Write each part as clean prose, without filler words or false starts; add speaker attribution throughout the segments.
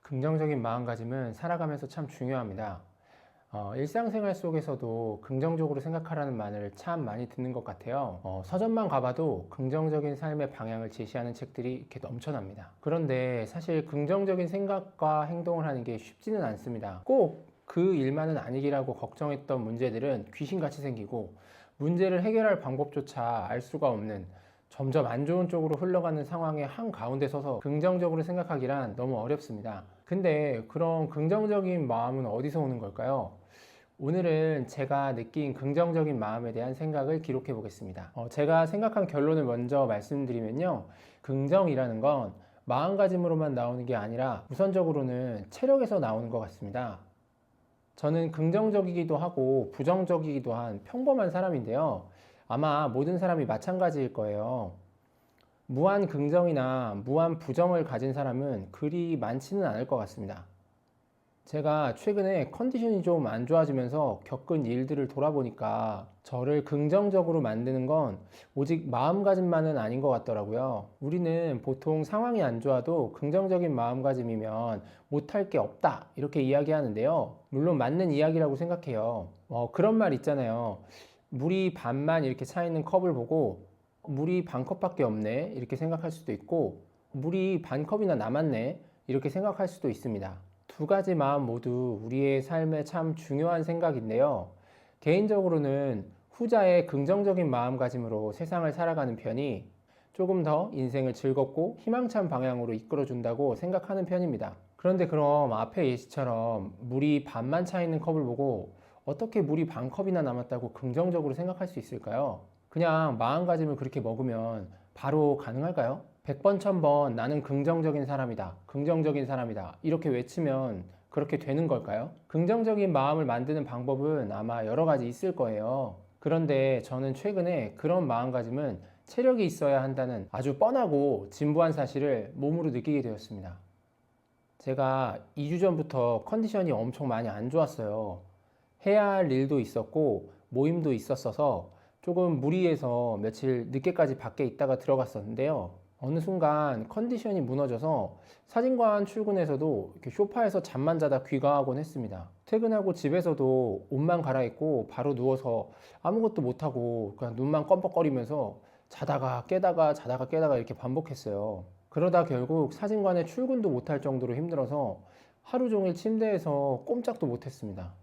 Speaker 1: 긍정적인 마음가짐은 살아가면서 참 중요합니다. 일상생활 속에서도 긍정적으로 생각하라는 말을 참 많이 듣는 것 같아요. 서점만 가봐도 긍정적인 삶의 방향을 제시하는 책들이 이렇게 넘쳐납니다. 그런데 사실 긍정적인 생각과 행동을 하는 게 쉽지는 않습니다. 꼭 그 일만은 아니기라고 걱정했던 문제들은 귀신같이 생기고 문제를 해결할 방법조차 알 수가 없는 점점 안 좋은 쪽으로 흘러가는 상황의 한가운데 서서 긍정적으로 생각하기란 너무 어렵습니다. 근데 그런 긍정적인 마음은 어디서 오는 걸까요? 오늘은 제가 느낀 긍정적인 마음에 대한 생각을 기록해 보겠습니다. 제가 생각한 결론을 먼저 말씀드리면요. 긍정이라는 건 마음가짐으로만 나오는 게 아니라 우선적으로는 체력에서 나오는 것 같습니다. 저는 긍정적이기도 하고 부정적이기도 한 평범한 사람인데요. 아마 모든 사람이 마찬가지일 거예요. 무한 긍정이나 무한 부정을 가진 사람은 그리 많지는 않을 것 같습니다. 제가 최근에 컨디션이 좀 안 좋아지면서 겪은 일들을 돌아보니까 저를 긍정적으로 만드는 건 오직 마음가짐만은 아닌 것 같더라고요. 우리는 보통 상황이 안 좋아도 긍정적인 마음가짐이면 못할 게 없다 이렇게 이야기하는데요. 물론 맞는 이야기라고 생각해요. 그런 말 있잖아요. 물이 반만 이렇게 차 있는 컵을 보고 물이 반 컵밖에 없네 이렇게 생각할 수도 있고 물이 반 컵이나 남았네 이렇게 생각할 수도 있습니다. 두 가지 마음 모두 우리의 삶에 참 중요한 생각인데요. 개인적으로는 후자의 긍정적인 마음가짐으로 세상을 살아가는 편이 조금 더 인생을 즐겁고 희망찬 방향으로 이끌어준다고 생각하는 편입니다. 그런데 그럼 앞의 예시처럼 물이 반만 차 있는 컵을 보고 어떻게 물이 반 컵이나 남았다고 긍정적으로 생각할 수 있을까요? 그냥 마음가짐을 그렇게 먹으면 바로 가능할까요? 100번, 1000번 나는 긍정적인 사람이다. 긍정적인 사람이다. 이렇게 외치면 그렇게 되는 걸까요? 긍정적인 마음을 만드는 방법은 아마 여러 가지 있을 거예요. 그런데 저는 최근에 그런 마음가짐은 체력이 있어야 한다는 아주 뻔하고 진부한 사실을 몸으로 느끼게 되었습니다. 제가 2주 전부터 컨디션이 엄청 많이 안 좋았어요. 해야 할 일도 있었고 모임도 있었어서 조금 무리해서 며칠 늦게까지 밖에 있다가 들어갔었는데요. 어느 순간 컨디션이 무너져서 사진관 출근해서도 이렇게 소파에서 잠만 자다 귀가하곤 했습니다. 퇴근하고 집에서도 옷만 갈아입고 바로 누워서 아무것도 못하고 그냥 눈만 껌뻑거리면서 자다가 깨다가 자다가 깨다가 이렇게 반복했어요. 그러다 결국 사진관에 출근도 못할 정도로 힘들어서 하루 종일 침대에서 꼼짝도 못했습니다.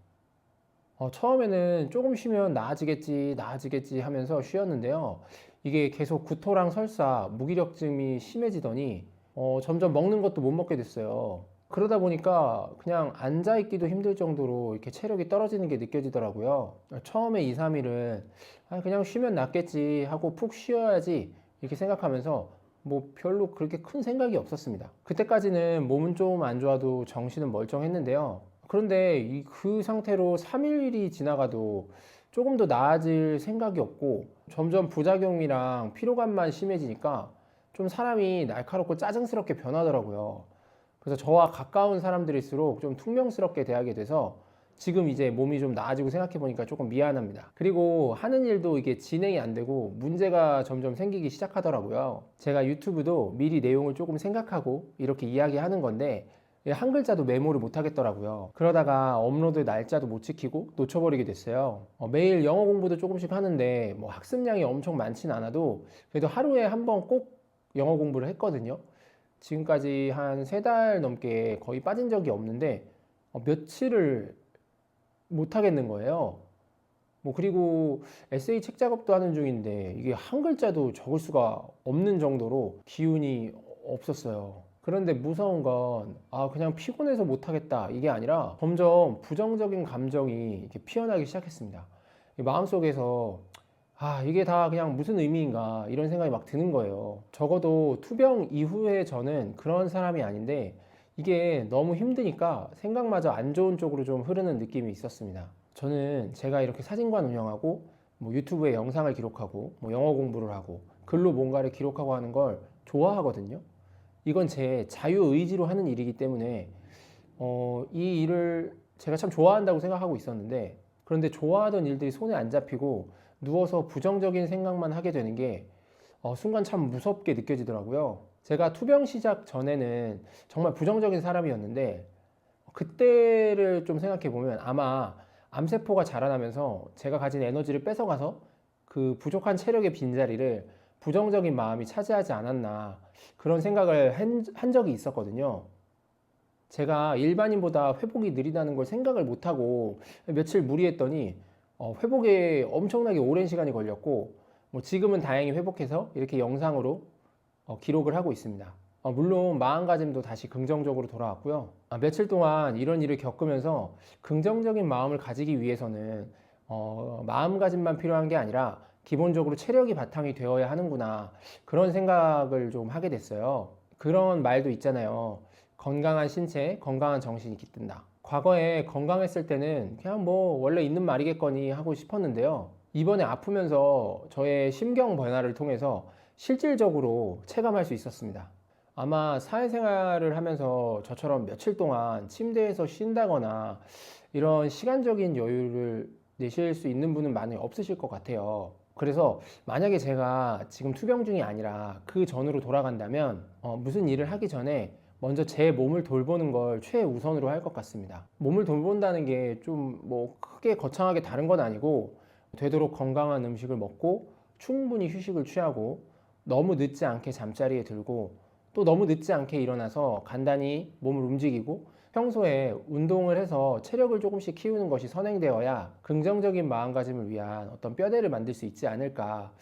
Speaker 1: 처음에는 조금 쉬면 나아지겠지 하면서 쉬었는데요. 이게 계속 구토랑 설사, 무기력증이 심해지더니 점점 먹는 것도 못 먹게 됐어요. 그러다 보니까 그냥 앉아있기도 힘들 정도로 이렇게 체력이 떨어지는 게 느껴지더라고요. 처음에 2, 3일은 그냥 쉬면 낫겠지 하고 푹 쉬어야지 이렇게 생각하면서 뭐 별로 그렇게 큰 생각이 없었습니다. 그때까지는 몸은 좀 안 좋아도 정신은 멀쩡했는데요. 그런데 그 상태로 3일이 지나가도 조금 더 나아질 생각이 없고 점점 부작용이랑 피로감만 심해지니까 좀 사람이 날카롭고 짜증스럽게 변하더라고요. 그래서 저와 가까운 사람들일수록 좀 퉁명스럽게 대하게 돼서 지금 이제 몸이 좀 나아지고 생각해 보니까 조금 미안합니다. 그리고 하는 일도 이게 진행이 안 되고 문제가 점점 생기기 시작하더라고요. 제가 유튜브도 미리 내용을 조금 생각하고 이렇게 이야기하는 건데 한 글자도 메모를 못 하겠더라고요. 그러다가 업로드 날짜도 못 지키고 놓쳐버리게 됐어요. 매일 영어 공부도 조금씩 하는데 뭐 학습량이 엄청 많진 않아도 그래도 하루에 한 번 꼭 영어 공부를 했거든요. 지금까지 한 3달 넘게 거의 빠진 적이 없는데 며칠을 못 하겠는 거예요. 뭐 그리고 에세이 책 작업도 하는 중인데 이게 한 글자도 적을 수가 없는 정도로 기운이 없었어요. 그런데 무서운 건 그냥 피곤해서 못하겠다 이게 아니라 점점 부정적인 감정이 이렇게 피어나기 시작했습니다. 마음속에서 이게 다 그냥 무슨 의미인가 이런 생각이 막 드는 거예요. 적어도 투병 이후에 저는 그런 사람이 아닌데 이게 너무 힘드니까 생각마저 안 좋은 쪽으로 좀 흐르는 느낌이 있었습니다. 저는 제가 이렇게 사진관 운영하고 뭐 유튜브에 영상을 기록하고 뭐 영어 공부를 하고 글로 뭔가를 기록하고 하는 걸 좋아하거든요. 이건 제 자유의지로 하는 일이기 때문에 이 일을 제가 참 좋아한다고 생각하고 있었는데 그런데 좋아하던 일들이 손에 안 잡히고 누워서 부정적인 생각만 하게 되는 게 순간 참 무섭게 느껴지더라고요. 제가 투병 시작 전에는 정말 부정적인 사람이었는데 그때를 좀 생각해 보면 아마 암세포가 자라나면서 제가 가진 에너지를 뺏어가서 그 부족한 체력의 빈자리를 부정적인 마음이 차지하지 않았나 그런 생각을 한 적이 있었거든요. 제가 일반인보다 회복이 느리다는 걸 생각을 못하고 며칠 무리했더니 회복에 엄청나게 오랜 시간이 걸렸고 뭐 지금은 다행히 회복해서 이렇게 영상으로 기록을 하고 있습니다. 물론 마음가짐도 다시 긍정적으로 돌아왔고요. 며칠 동안 이런 일을 겪으면서 긍정적인 마음을 가지기 위해서는 마음가짐만 필요한 게 아니라 기본적으로 체력이 바탕이 되어야 하는구나 그런 생각을 좀 하게 됐어요. 그런 말도 있잖아요. 건강한 신체, 건강한 정신이 깃든다. 과거에 건강했을 때는 그냥 뭐 원래 있는 말이겠거니 하고 싶었는데요. 이번에 아프면서 저의 심경 변화를 통해서 실질적으로 체감할 수 있었습니다. 아마 사회생활을 하면서 저처럼 며칠 동안 침대에서 쉰다거나 이런 시간적인 여유를 내실 수 있는 분은 많이 없으실 것 같아요. 그래서 만약에 제가 지금 투병 중이 아니라 그 전으로 돌아간다면 무슨 일을 하기 전에 먼저 제 몸을 돌보는 걸 최우선으로 할 것 같습니다. 몸을 돌본다는 게 좀 뭐 크게 거창하게 다른 건 아니고 되도록 건강한 음식을 먹고 충분히 휴식을 취하고 너무 늦지 않게 잠자리에 들고 또 너무 늦지 않게 일어나서 간단히 몸을 움직이고 평소에 운동을 해서 체력을 조금씩 키우는 것이 선행되어야 긍정적인 마음가짐을 위한 어떤 뼈대를 만들 수 있지 않을까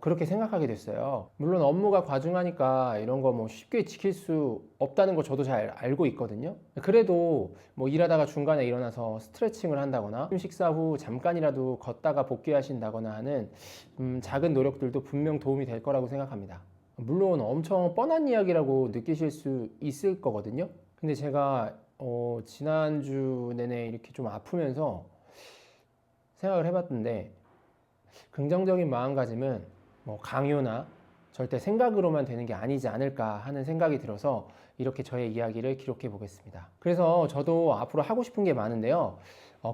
Speaker 1: 그렇게 생각하게 됐어요. 물론 업무가 과중하니까 이런 거 뭐 쉽게 지킬 수 없다는 거 저도 잘 알고 있거든요. 그래도 뭐 일하다가 중간에 일어나서 스트레칭을 한다거나 식사 후 잠깐이라도 걷다가 복귀하신다거나 하는 작은 노력들도 분명 도움이 될 거라고 생각합니다. 물론 엄청 뻔한 이야기라고 느끼실 수 있을 거거든요. 근데 제가 지난주 내내 이렇게 좀 아프면서 생각을 해봤는데 긍정적인 마음가짐은 뭐 강요나 절대 생각으로만 되는 게 아니지 않을까 하는 생각이 들어서 이렇게 저의 이야기를 기록해 보겠습니다. 그래서 저도 앞으로 하고 싶은 게 많은데요.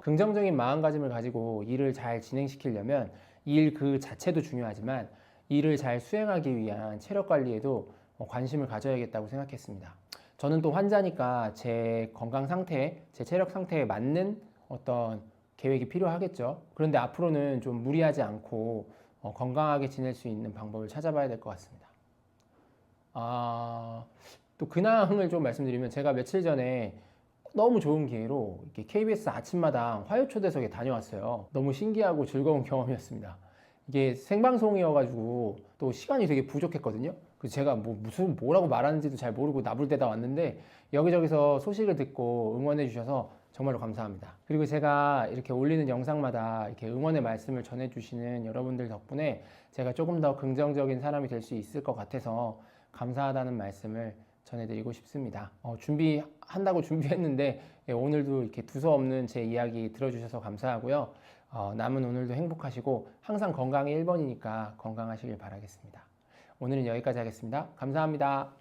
Speaker 1: 긍정적인 마음가짐을 가지고 일을 잘 진행시키려면 일 그 자체도 중요하지만 일을 잘 수행하기 위한 체력 관리에도 관심을 가져야겠다고 생각했습니다. 저는 또 환자니까 제 건강 상태, 제 체력 상태에 맞는 어떤 계획이 필요하겠죠. 그런데 앞으로는 좀 무리하지 않고 건강하게 지낼 수 있는 방법을 찾아봐야 될 것 같습니다. 또 근황을 좀 말씀드리면 제가 며칠 전에 너무 좋은 기회로 이렇게 KBS 아침마당 화요초대석에 다녀왔어요. 너무 신기하고 즐거운 경험이었습니다. 이게 생방송이어가지고 또 시간이 되게 부족했거든요. 그래서 제가 뭐라고 말하는지도 잘 모르고 나불대다 왔는데 여기저기서 소식을 듣고 응원해 주셔서 정말로 감사합니다. 그리고 제가 이렇게 올리는 영상마다 이렇게 응원의 말씀을 전해주시는 여러분들 덕분에 제가 조금 더 긍정적인 사람이 될 수 있을 것 같아서 감사하다는 말씀을 전해드리고 싶습니다. 준비한다고 준비했는데 오늘도 이렇게 두서없는 제 이야기 들어주셔서 감사하고요. 남은 오늘도 행복하시고 항상 건강이 1번이니까 건강하시길 바라겠습니다. 오늘은 여기까지 하겠습니다. 감사합니다.